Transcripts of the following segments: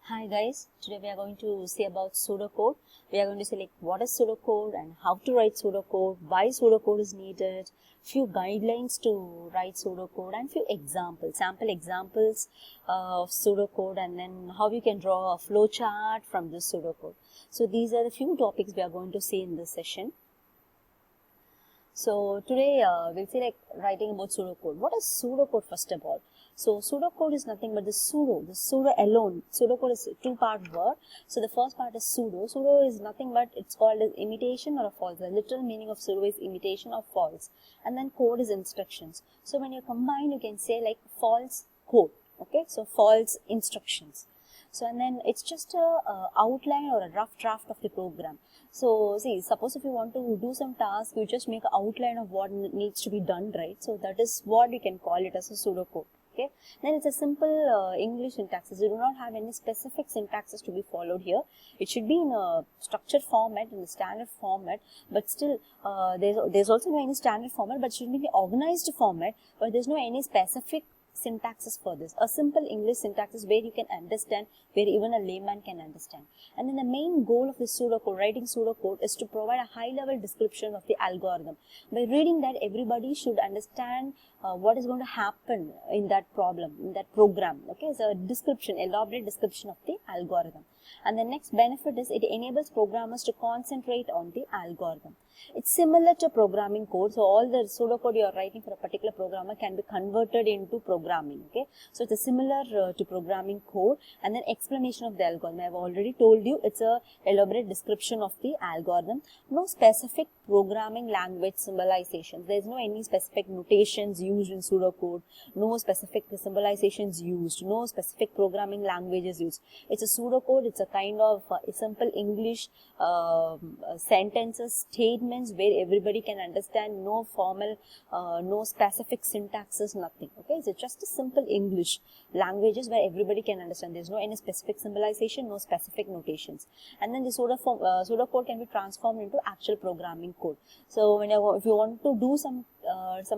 Hi guys, today we are going to see about pseudocode. We are going to see like what is pseudocode and how to write pseudocode, why pseudocode is needed, few guidelines to write pseudocode and few examples, sample examples of pseudocode, and then how you can draw a flowchart from this pseudocode. So these are the few topics we are going to see in this session. So today we'll see like writing about pseudocode. What is pseudocode first of all? So pseudocode is nothing but the pseudo alone. Pseudocode is a two-part word. So the first part is pseudo. Pseudo is nothing but it's called as imitation or a false. The literal meaning of pseudo is imitation or false. And then code is instructions. So when you combine, you can say like false code. Okay, so false instructions. So and then it's just a outline or a rough draft of the program. So see, suppose if you want to do some task, you just make an outline of what needs to be done, right? So that is what you can call it as a pseudocode. Okay, then it's a simple English syntaxes. You do not have any specific syntaxes to be followed here. It should be in a structured format, in a standard format, but still there's also no any standard format, but it should be in the organized format, but there's no any specific syntaxes for this. A simple English syntax is where you can understand, where even a layman can understand. And then the main goal of the pseudocode, writing pseudocode, is to provide a high-level description of the algorithm. By reading that, everybody should understand what is going to happen in that problem, in that program. Okay, so a description, elaborate description of the algorithm. And the next benefit is it enables programmers to concentrate on the algorithm. It's similar to programming code. So all the pseudocode you are writing for a particular programmer can be converted into programming. Okay, so it's a similar to programming code. And then explanation of the algorithm. I have already told you it's a elaborate description of the algorithm. No specific programming language symbolizations. There is no any specific notations used in pseudocode. No specific symbolizations used. No specific programming languages used. It's a pseudocode. It's a kind of simple English sentences, statements where everybody can understand. No formal, no specific syntaxes, nothing. Okay, it's just a simple English languages where everybody can understand. There's no any specific symbolization, no specific notations. And then the pseudocode can be transformed into actual programming code. So if you want to do some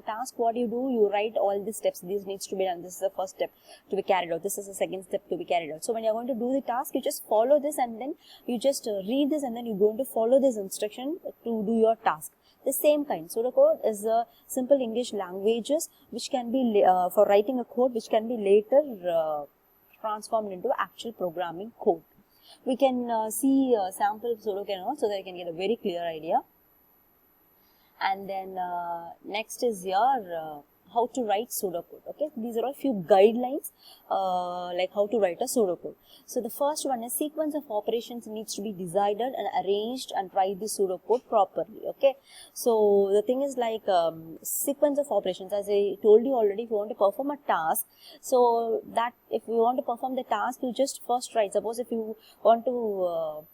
task, what do? You write all the steps. This needs to be done. This is the first step to be carried out. This is the second step to be carried out. So when you're going to do the task, you just follow this and then you just read this and then you're going to follow this instruction to do your task. The same kind. Pseudocode is a simple English languages which can be for writing a code which can be later transformed into actual programming code. We can see sample pseudocode so that you can get a very clear idea. And then next is your how to write pseudocode. Okay, these are all few guidelines like how to write a pseudocode. So the first one is sequence of operations needs to be decided and arranged and write the pseudocode properly. Okay, so the thing is like sequence of operations, as I told you already, if you want to perform a task, so that if you want to perform the task, you just first write. Suppose if you want to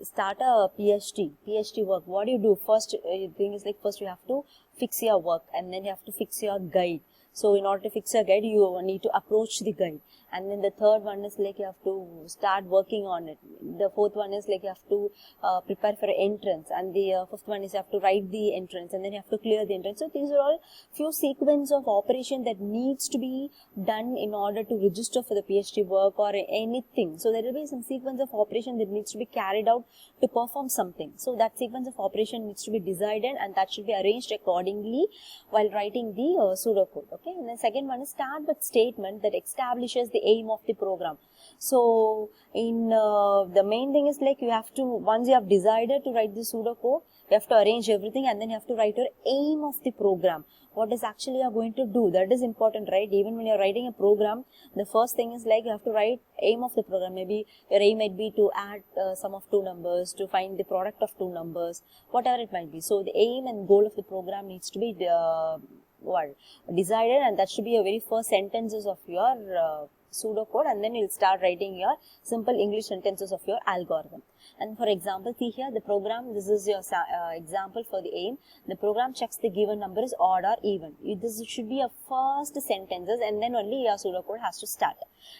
start a PhD work, what do you do? First thing is like first you have to fix your work and then you have to fix your guide. So in order to fix your guide, you need to approach the guide. And then the third one is like you have to start working on it. The fourth one is like you have to prepare for an entrance. And the fifth one is you have to write the entrance and then you have to clear the entrance. So these are all few sequence of operation that needs to be done in order to register for the PhD work or anything. So there will be some sequence of operation that needs to be carried out to perform something. So that sequence of operation needs to be decided and that should be arranged accordingly while writing the pseudocode. Okay, and the second one is start with statement that establishes the aim of the program. So in the main thing is like you have to, once you have decided to write the pseudocode, you have to arrange everything and then you have to write your aim of the program. What is actually you are going to do? That is important, right? Even when you are writing a program, the first thing is like you have to write aim of the program. Maybe your aim might be to add sum of two numbers, to find the product of two numbers, whatever it might be. So the aim and goal of the program needs to be decided, and that should be your very first sentences of your pseudocode, and then you'll start writing your simple English sentences of your algorithm. And for example, see here the program, this is your example for the aim. The program checks the given number is odd or even. This should be your first sentences and then only your pseudocode has to start.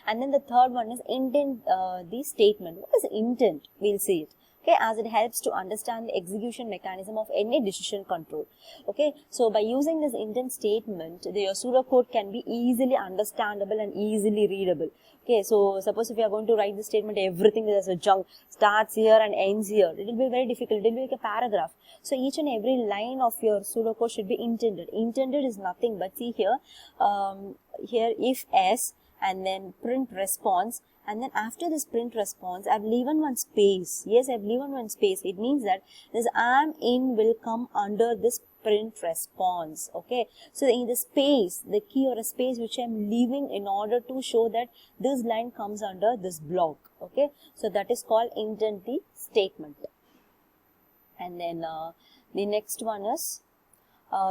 And then the third one is intent, the statement. What is intent? We'll see it. okay, as it helps to understand the execution mechanism of any decision control. Okay, so by using this intent statement, your pseudocode can be easily understandable and easily readable. Okay, so suppose if you are going to write the statement, everything is a junk, starts here and ends here, it will be very difficult, it will be like a paragraph. So each and every line of your pseudocode should be intended. Intended is nothing but, see here, here if s and then print response, and then after this print response, I've given one space. Yes, I've given one space. It means that this am in will come under this print response. Okay, so in the space, the key or a space which I'm leaving in order to show that this line comes under this block. Okay, so that is called intent the statement. And then the next one is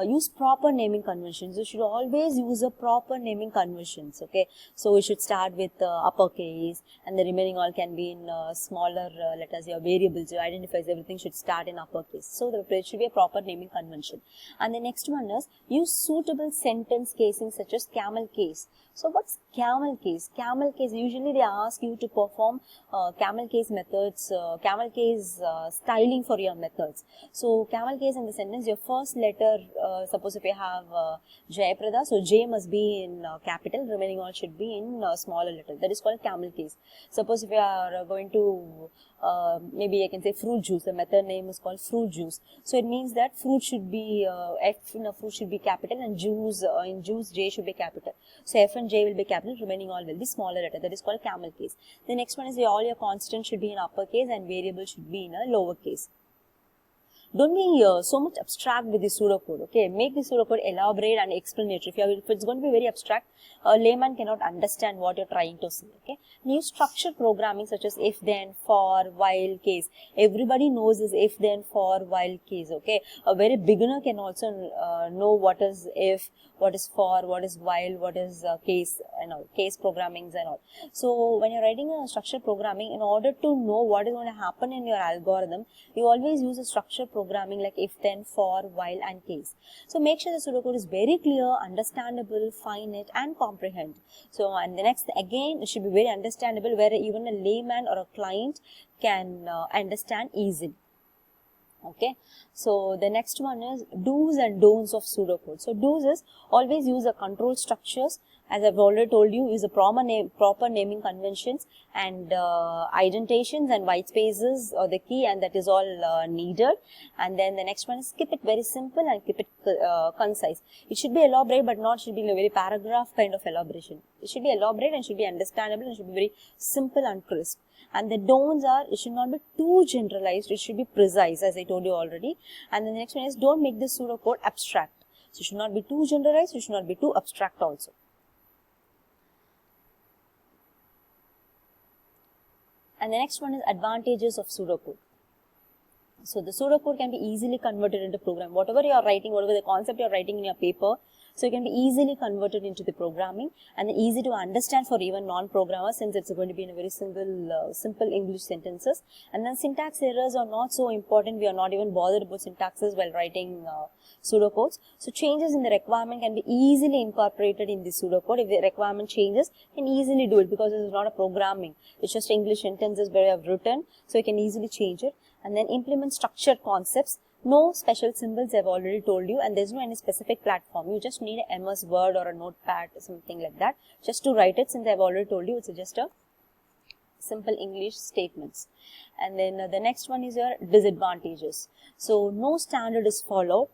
use proper naming conventions. You should always use a proper naming conventions. Okay, so we should start with uppercase, and the remaining all can be in smaller letters. Your variables, your identifiers, everything should start in uppercase. So there should be a proper naming convention. And the next one is use suitable sentence casing such as camel case. So what's camel case? Camel case, usually they ask you to perform camel case methods, camel case styling for your methods. So camel case in the sentence, your first letter, suppose if you have Jayaprada, so J must be in capital, remaining all should be in smaller letter. That is called camel case. Suppose if you are going to maybe I can say fruit juice, the method name is called fruit juice. So it means that fruit should be F in a fruit should be capital, and juice in juice J should be capital. So F and J will be capital, remaining all will be smaller letter. That is called camel case. The next one is all your constants should be in uppercase and variable should be in a lowercase. Don't be so much abstract with the pseudocode. Okay, make the pseudocode elaborate and explanatory. If it's going to be very abstract, a layman cannot understand what you're trying to say. Okay, use structured programming such as if, then, for, while, case. Everybody knows this if, then, for, while, case. Okay, a very beginner can also know what is if, what is for, what is while, what is case and all, case programmings and all. So when you're writing a structured programming, in order to know what is going to happen in your algorithm, you always use a structured programming like if, then, for, while and case. So make sure the pseudocode is very clear, understandable, finite and comprehend. So and the next, again, it should be very understandable where even a layman or a client can understand easily. Okay, so the next one is do's and don'ts of pseudocode. So do's is always use the control structures, as I've already told you, use the proper naming conventions and indentations and white spaces or the key, and that is all needed. And then the next one is keep it very simple and keep it concise. It should be elaborate but not should be a very paragraph kind of elaboration. It should be elaborate and should be understandable and should be very simple and crisp. And the don'ts are, it should not be too generalized, it should be precise, as I told you already. And then the next one is don't make the pseudocode abstract. So it should not be too generalized, it should not be too abstract also. And the next one is advantages of pseudocode. So the pseudocode can be easily converted into program. Whatever you are writing, whatever the concept you are writing in your paper, so it can be easily converted into the programming and easy to understand for even non-programmers, since it's going to be in a very simple English sentences. And then syntax errors are not so important. We are not even bothered about syntaxes while writing pseudocodes. So changes in the requirement can be easily incorporated in the pseudocode. If the requirement changes, you can easily do it because it is not a programming. It's just English sentences where you have written, so you can easily change it. And then implement structured concepts. No special symbols, I've already told you, and there's no any specific platform. You just need a MS Word or a notepad or something like that just to write it, since I've already told you it's just a simple English statements. And then the next one is your disadvantages. So no standard is followed.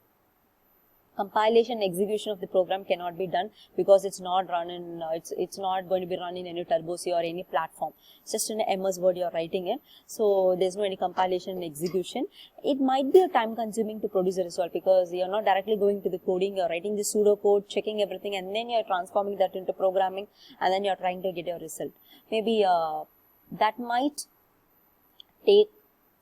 Compilation and execution of the program cannot be done because it's not run in it's not going to be run in any Turbo C or any platform. It's just in a MS Word you're writing it, so there's no any compilation and execution. It might be a time consuming to produce a result because you're not directly going to the coding, you're writing the pseudocode, checking everything, and then you're transforming that into programming, and then you're trying to get your result. Maybe that might take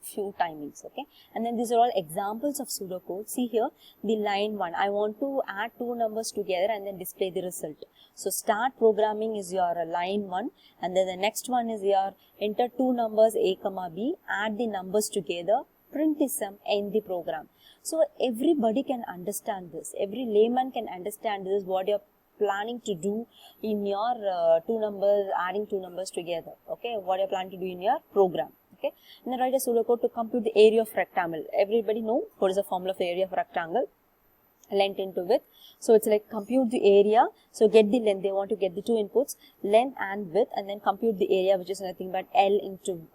few timings. Okay, and then these are all examples of pseudocode. See here, the line 1, I want to add two numbers together and then display the result. So start programming is your line 1, and then the next one is your enter two numbers a comma b, add the numbers together, print the sum, end the program. So everybody can understand this, every layman can understand this, what you're planning to do in your two numbers, adding two numbers together. Okay, what you're planning to do in your program. Okay, and then write a pseudocode to compute the area of rectangle. Everybody know what is the formula of area of rectangle? Length into width. So it's like compute the area. So get the length. They want to get the two inputs, length and width, and then compute the area, which is nothing but L into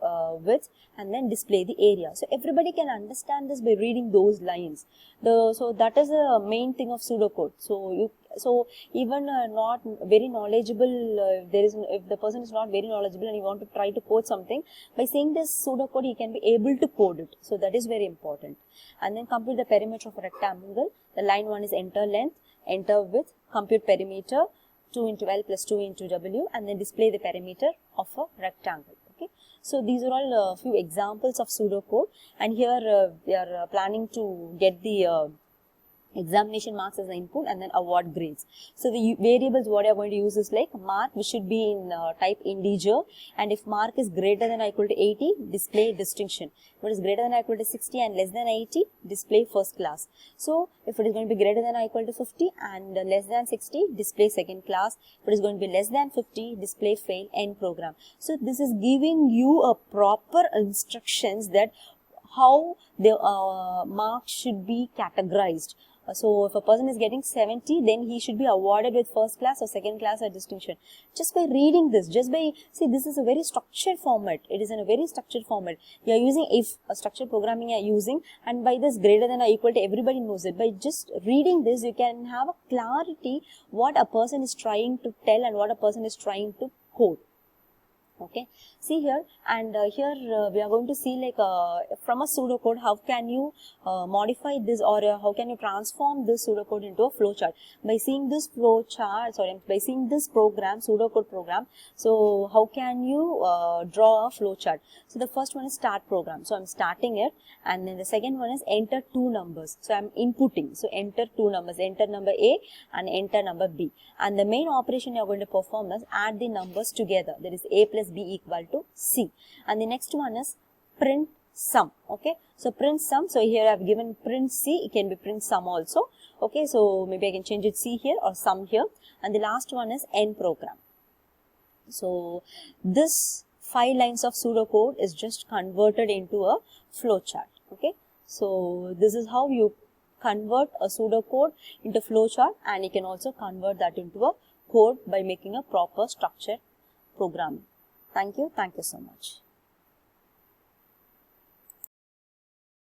width, and then display the area. So everybody can understand this by reading those lines. So that is the main thing of pseudocode. So even not very knowledgeable, if the person is not very knowledgeable and you want to try to code something, by saying this pseudocode he can be able to code it. So that is very important. And then compute the perimeter of a rectangle. The line 1 is enter length, enter width, compute perimeter 2 into L plus 2 into W, and then display the perimeter of a rectangle. Okay, so these are all few examples of pseudocode, and here we are planning to get the examination marks as the input and then award grades. So the variables what you are going to use is like mark, which should be in type integer, and if mark is greater than or equal to 80, display distinction. If it is greater than or equal to 60 and less than 80, display first class. So if it is going to be greater than or equal to 50 and less than 60, display second class. If it is going to be less than 50, display fail, end program. So this is giving you a proper instructions that how the marks should be categorized. So if a person is getting 70, then he should be awarded with first class or second class or distinction. Just by reading this, see, this is a very structured format. It is in a very structured format. You are using if a structured programming you are using, and by this greater than or equal to, everybody knows it. By just reading this, you can have a clarity what a person is trying to tell and what a person is trying to code. Okay, see here, and here we are going to see like from a pseudocode how can you modify this, or how can you transform this pseudocode into a flowchart. By seeing this flowchart, by seeing this program, pseudocode program, so how can you draw a flowchart? So the first one is start program, so I'm starting it, and then the second one is enter two numbers, so I'm inputting, so enter two numbers, enter number A and enter number B, and the main operation you're going to perform is add the numbers together, that is A plus B equal to C, and the next one is print sum. Okay, so print sum, so here I have given print C, it can be print sum also. Okay, so maybe I can change it C here or sum here, and the last one is end program. So this 5 lines of pseudocode is just converted into a flowchart. Okay, so this is how you convert a pseudocode into flowchart, and you can also convert that into a code by making a proper structured programming. Thank you so much.